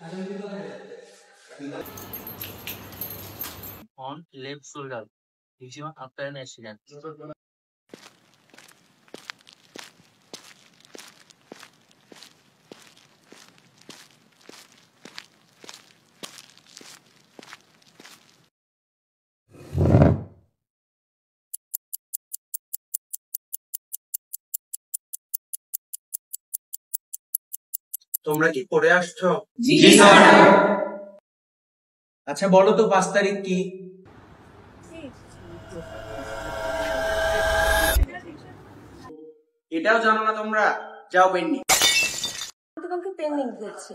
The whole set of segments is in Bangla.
On left shoulder, maximum after an accident. তোমরা কি পড়ে আসছো? জি স্যার। আচ্ছা বলো তো 5 তারিখ কি? এটাও জানো না তোমরা? যাও পেন্ডিং। গতকালকে পেন্ডিং দিয়েছি।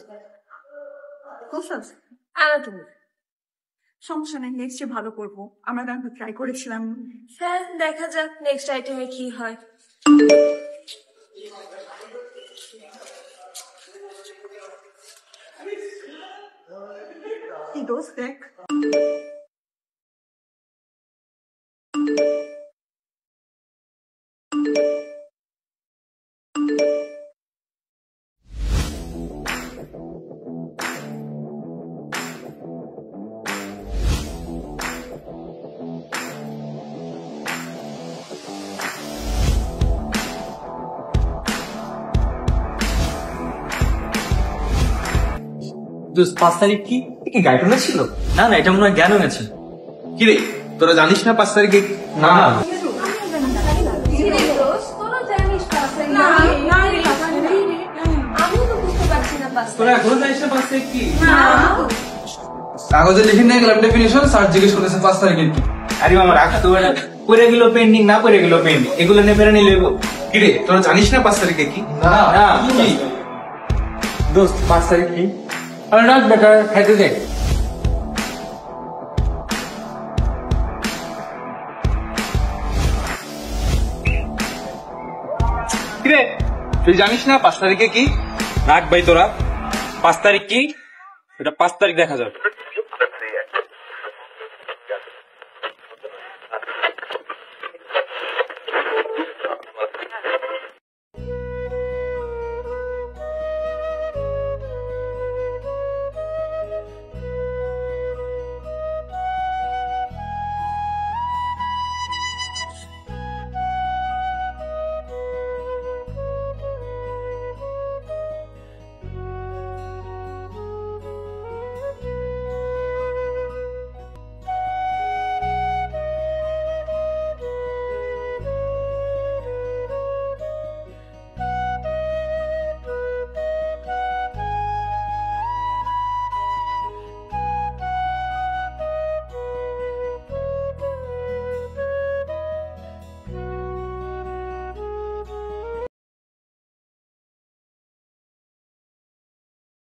Question anatomy. সমস্যা নেই, নেক্সটে ভালো করবো। আমরা তো ট্রাই করেছিলাম। হ্যাঁ, দেখা যাক নেক্সট আইটেমে কি হয়। কি দোস্ত দেখ। দোস্ত 5 তারিখ কি? কি গাইডনে ছিল? না না, এটা মনে হয় জ্ঞান হয়েছে। কিরে তোরা জানিস না 5 তারিখে? না না, আমিও তো বুঝতে পারছি না বাস। তোরা এখনো জানিস না 5 তারিখ কি? কাগজে লিখে নিয়ে গেলাম ডেফিনিশন, স্যার জিজ্ঞেস করেছে 5 তারিখে কি। আরে মামা রাখ তো, পড়ে গেল পেন্ডিং, না পড়ে গেল পেন্ডিং, এগুলো নিয়ে ফেরা নিলে। কিরে তোরা জানিস না 5 তারিখে কি? না কি দোস্ত 5 তারিখ কি? আরে রাখ বেটা, খাইতে দে। কিরে তুই জানিস না 5 তারিখে কি? রাখ ভাই তোরা, 5 তারিখ কি? এটা 5 তারিখ দেখা যাবে।